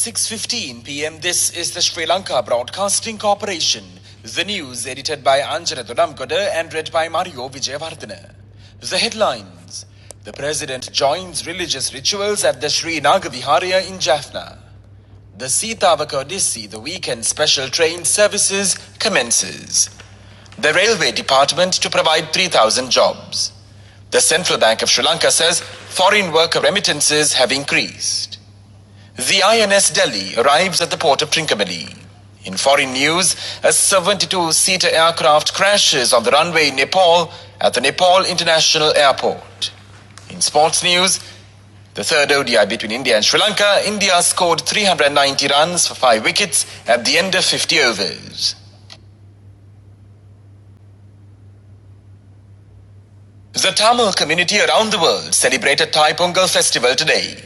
6:15 p.m. This is the Sri Lanka Broadcasting Corporation. The news edited by Anjana Donamgoda and read by Mario Vijayavardhana. The headlines. The President joins religious rituals at the Sri Nagaviharaya in Jaffna. The Sitavaka Odissi, the weekend special train services, commences. The Railway Department to provide 3,000 jobs. The Central Bank of Sri Lanka says foreign worker remittances have increased. The INS Delhi arrives at the port of Trincomalee. In foreign news, a 72-seater aircraft crashes on the runway in Nepal at the Nepal International Airport. In sports news, the third ODI between India and Sri Lanka, India scored 390 runs for 5 wickets at the end of 50 overs. The Tamil community around the world celebrated Thai Pongal festival today.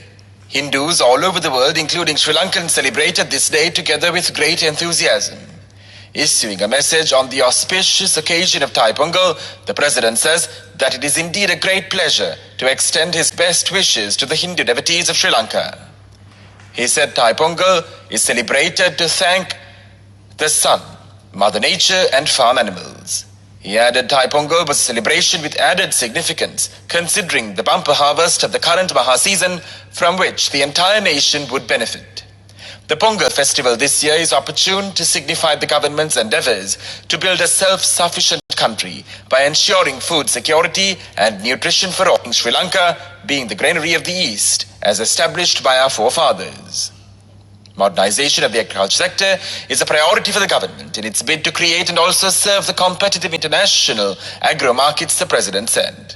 Hindus all over the world, including Sri Lankans, celebrated this day together with great enthusiasm. Issuing a message on the auspicious occasion of Thai Pongal, the President says that it is indeed a great pleasure to extend his best wishes to the Hindu devotees of Sri Lanka. He said Thai Pongal is celebrated to thank the sun, Mother Nature and farm animals. He added Thai Pongal was a celebration with added significance, considering the bumper harvest of the current Maha season from which the entire nation would benefit. The Pongal festival this year is opportune to signify the government's endeavors to build a self-sufficient country by ensuring food security and nutrition for all, in Sri Lanka being the granary of the East as established by our forefathers. Modernization of the agriculture sector is a priority for the government in its bid to create and also serve the competitive international agro markets, the President said.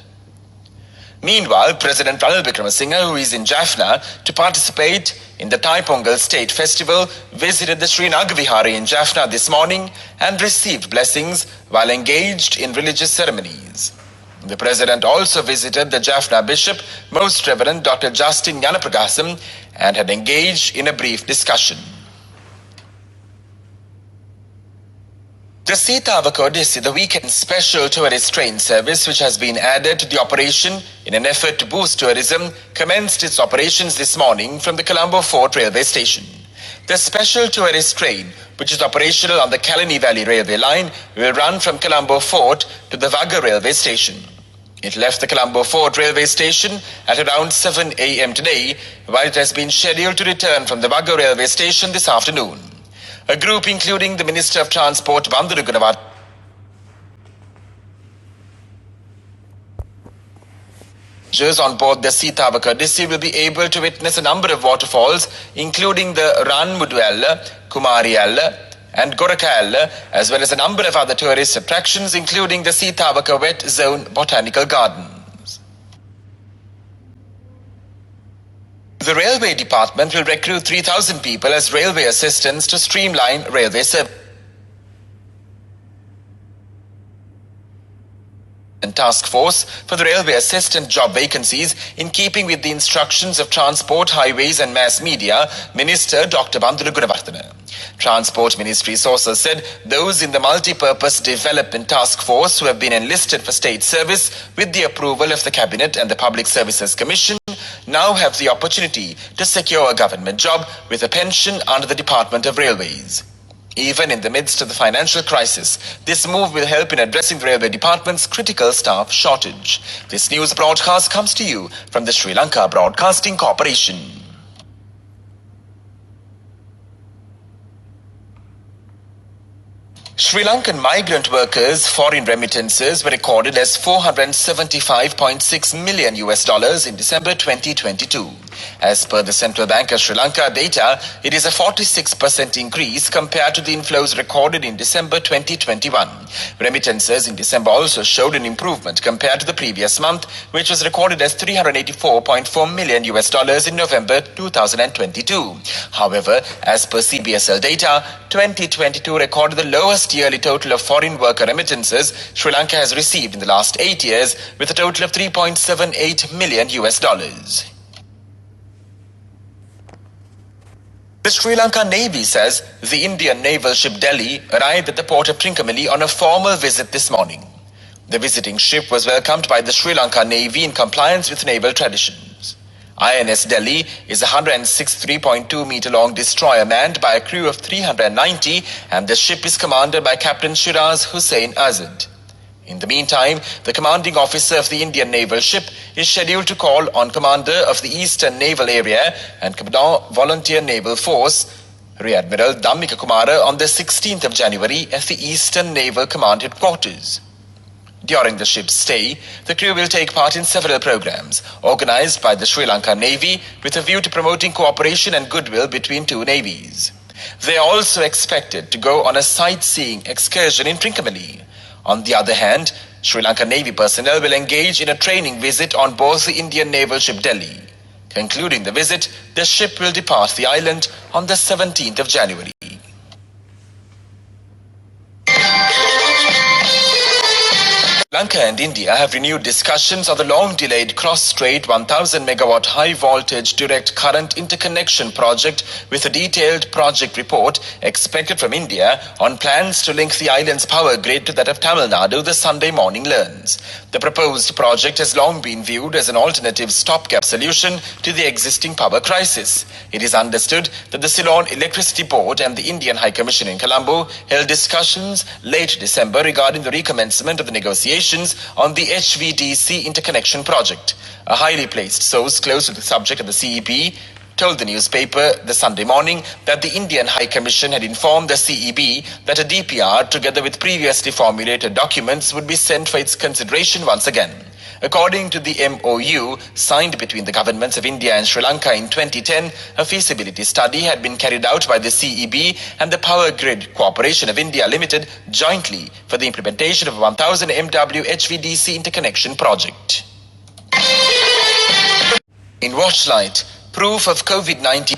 Meanwhile, President Ranil Wickremesinghe, who is in Jaffna to participate in the Thai Pongal State Festival, visited the Sri Nagaviharaya in Jaffna this morning and received blessings while engaged in religious ceremonies. The President also visited the Jaffna Bishop, Most Reverend Dr. Justin Yanapragasam, and had engaged in a brief discussion. The Sitavaka Odissi, the weekend special tourist train service which has been added to the operation in an effort to boost tourism, commenced its operations this morning from the Colombo Fort railway station. The special tourist train, which is operational on the Kalani Valley railway line, will run from Colombo Fort to the Vaga railway station. It left the Colombo Fort railway station at around 7 a.m. today, while it has been scheduled to return from the Vaga railway station this afternoon. A group including the Minister of Transport, Banduru Gunawat, on board the Sitavaka Odissi will be able to witness a number of waterfalls, including the Ranmuduella, Kumariella, and Gorakalla, as well as a number of other tourist attractions, including the Sitavaka Wet Zone Botanical Gardens. The Railway Department will recruit 3,000 people as railway assistants to streamline railway service and task force for the railway assistant job vacancies in keeping with the instructions of Transport, Highways and Mass Media Minister Dr. Banduru Gunawardena. Transport Ministry sources said those in the Multi-Purpose Development Task Force who have been enlisted for state service with the approval of the Cabinet and the Public Services Commission now have the opportunity to secure a government job with a pension under the Department of Railways. Even in the midst of the financial crisis, this move will help in addressing the Railway Department's critical staff shortage. This news broadcast comes to you from the Sri Lanka Broadcasting Corporation. Sri Lankan migrant workers' foreign remittances were recorded as $475.6 million in December 2022. As per the Central Bank of Sri Lanka data, it is a 46% increase compared to the inflows recorded in December 2021. Remittances in December also showed an improvement compared to the previous month, which was recorded as $384.4 million in November 2022. However, as per CBSL data, 2022 recorded the lowest yearly total of foreign worker remittances Sri Lanka has received in the last 8 years, with a total of $3.78 million. The Sri Lanka Navy says the Indian naval ship Delhi arrived at the port of Trincomalee on a formal visit this morning. The visiting ship was welcomed by the Sri Lanka Navy in compliance with naval traditions. INS Delhi is a 163.2 meter long destroyer manned by a crew of 390, and the ship is commanded by Captain Shiraz Hussain Azad. In the meantime, the commanding officer of the Indian naval ship is scheduled to call on Commander of the Eastern Naval Area and Commandant Volunteer Naval Force, Rear Admiral Dhammika Kumara, on the 16th of January at the Eastern Naval Command Headquarters. During the ship's stay, the crew will take part in several programs organized by the Sri Lanka Navy with a view to promoting cooperation and goodwill between two navies. They are also expected to go on a sightseeing excursion in Trincomalee. On the other hand, Sri Lanka Navy personnel will engage in a training visit on board the Indian naval ship Delhi. Concluding the visit, the ship will depart the island on the 17th of January. Sri Lanka and India have renewed discussions on the long-delayed cross-strait 1000 megawatt high-voltage direct current interconnection project, with a detailed project report expected from India on plans to link the island's power grid to that of Tamil Nadu, the Sunday Morning learns. The proposed project has long been viewed as an alternative stopgap solution to the existing power crisis. It is understood that the Ceylon Electricity Board and the Indian High Commission in Colombo held discussions late December regarding the recommencement of the negotiations on the HVDC interconnection project. A highly placed source close to the subject of the CEB told the newspaper The Sunday Morning that the Indian High Commission had informed the CEB that a DPR together with previously formulated documents would be sent for its consideration once again. According to the MOU signed between the governments of India and Sri Lanka in 2010, a feasibility study had been carried out by the CEB and the Power Grid Corporation of India Limited jointly for the implementation of a 1000 MW HVDC interconnection project. In Watchlight, proof of COVID-19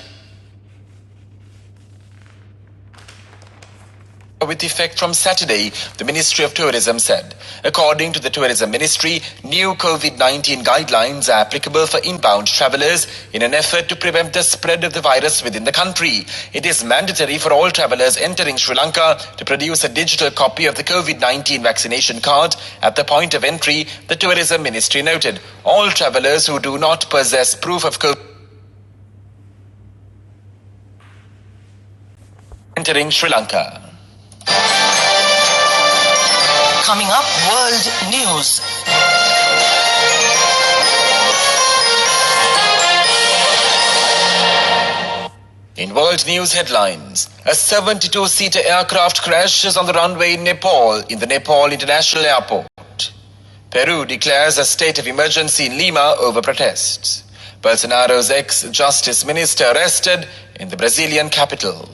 with effect from Saturday, the Ministry of Tourism said. According to the Tourism Ministry, new COVID-19 guidelines are applicable for inbound travellers in an effort to prevent the spread of the virus within the country. It is mandatory for all travellers entering Sri Lanka to produce a digital copy of the COVID-19 vaccination card at the point of entry, the Tourism Ministry noted. All travellers who do not possess proof of COVID entering Sri Lanka. Coming up, World News. In world news headlines, a 72-seater aircraft crashes on the runway in Nepal, in the Nepal International Airport. Peru declares a state of emergency in Lima over protests. Bolsonaro's ex-justice minister arrested in the Brazilian capital.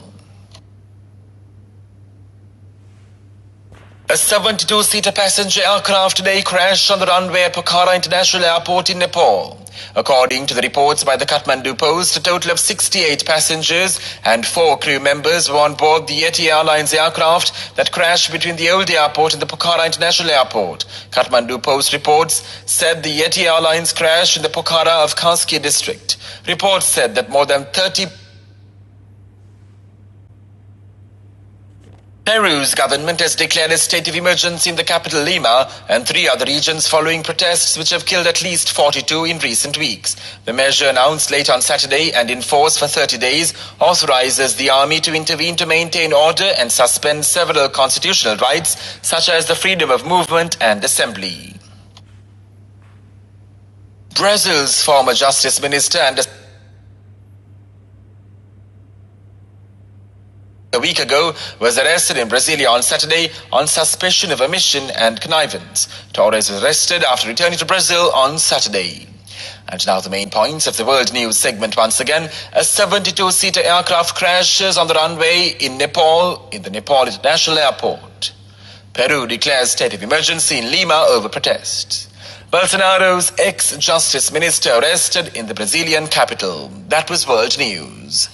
A 72-seater passenger aircraft today crashed on the runway at Pokhara International Airport in Nepal. According to the reports by the Kathmandu Post, a total of 68 passengers and 4 crew members were on board the Yeti Airlines aircraft that crashed between the old airport and the Pokhara International Airport. Kathmandu Post reports said the Yeti Airlines crashed in the Pokhara of Kaski district. Reports said that more than 30 Peru's government has declared a state of emergency in the capital Lima and 3 other regions following protests which have killed at least 42 in recent weeks. The measure, announced late on Saturday and in force for 30 days, authorizes the army to intervene to maintain order and suspend several constitutional rights such as the freedom of movement and assembly. Brazil's former Justice Minister and a week ago was arrested in Brasilia on Saturday on suspicion of omission and connivance. Torres was arrested after returning to Brazil on Saturday. And now the main points of the world news segment once again. A 72-seater aircraft crashes on the runway in Nepal, in the Nepal International Airport. Peru declares state of emergency in Lima over protests. Bolsonaro's ex-justice minister arrested in the Brazilian capital. That was world news.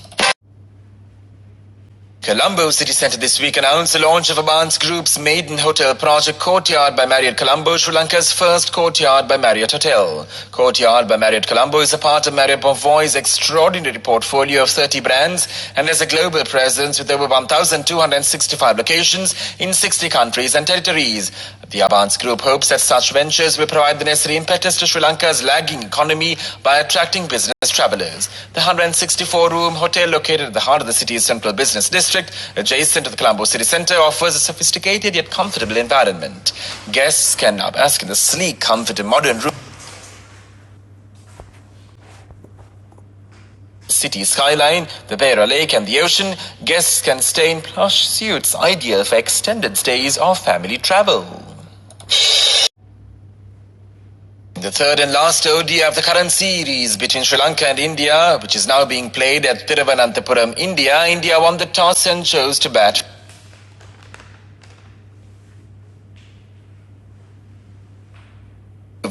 Colombo City Centre this week announced the launch of Abans Group's maiden hotel project Courtyard by Marriott Colombo, Sri Lanka's first Courtyard by Marriott hotel. Courtyard by Marriott Colombo is a part of Marriott Bonvoy's extraordinary portfolio of 30 brands and has a global presence with over 1,265 locations in 60 countries and territories. The Abans Group hopes that such ventures will provide the necessary impetus to Sri Lanka's lagging economy by attracting business travellers. The 164-room hotel located at the heart of the city's central business district, adjacent to the Colombo City Centre, offers a sophisticated yet comfortable environment. Guests can now bask in the sleek comfort of modern room. City skyline, the Beira Lake and the ocean. Guests can stay in plush suites, ideal for extended stays or family travel. The third and last ODI of the current series between Sri Lanka and India, which is now being played at Thiruvananthapuram, India. India won the toss and chose to bat.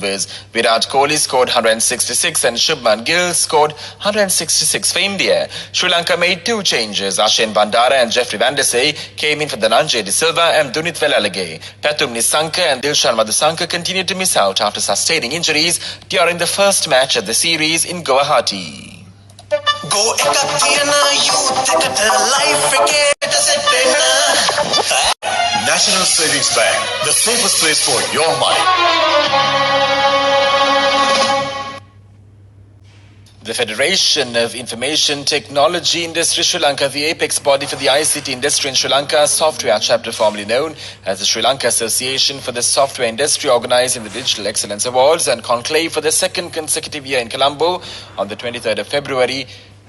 Virat Kohli scored 166 and Shubman Gill scored 166 for India. Sri Lanka made two changes. Ashen Bandara and Jeffrey Van der Say came in for Dhananjay De Silva and Dunit Velalage. Pathum Nissanka and Dilshan Madhusanka continued to miss out after sustaining injuries during the first match of the series in Guwahati. Go National Savings Bank, the safest place for your money. The Federation of Information Technology Industry Sri Lanka, the apex body for the ICT industry in Sri Lanka, software chapter formerly known as the Sri Lanka Association for the Software Industry, organising the Digital Excellence Awards and Conclave for the second consecutive year in Colombo on the 23rd of February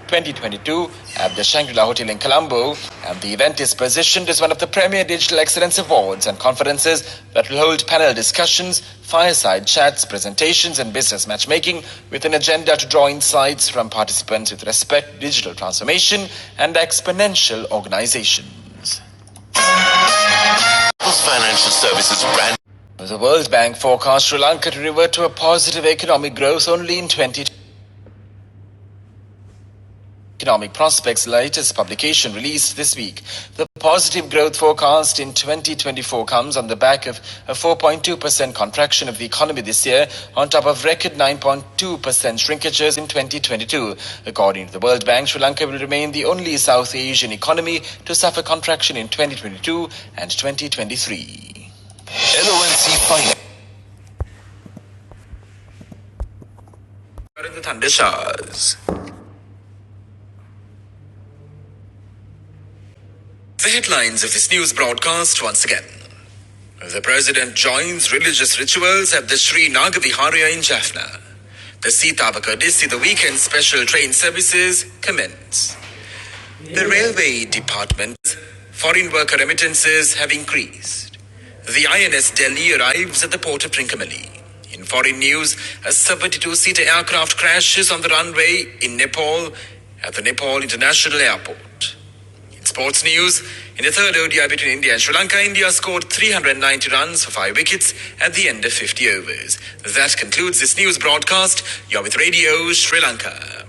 2022 at the Shangri-La Hotel in Colombo, and the event is positioned as one of the premier Digital Excellence Awards and conferences that will hold panel discussions, fireside chats, presentations and business matchmaking with an agenda to draw insights from participants with respect to digital transformation and exponential organizations. Financial Services brand. The World Bank forecasts Sri Lanka to revert to a positive economic growth only in 2020. Economic Prospects latest publication released this week. The positive growth forecast in 2024 comes on the back of a 4.2% contraction of the economy this year, on top of record 9.2% shrinkages in 2022. According to the World Bank, Sri Lanka will remain the only South Asian economy to suffer contraction in 2022 and 2023. LONC Finance. In the thunder showers. The headlines of this news broadcast once again. The President joins religious rituals at the Sri Nagaviharya in Jaffna. The Sitavaka Dissi, the weekend special train services commence. The Railway Department's foreign worker remittances have increased. The INS Delhi arrives at the port of Trincomalee. In foreign news, a 72-seater aircraft crashes on the runway in Nepal at the Nepal International Airport. Sports news, in the third ODI between India and Sri Lanka, India scored 390 runs for 5 wickets at the end of 50 overs. That concludes this news broadcast. You're with Radio Sri Lanka.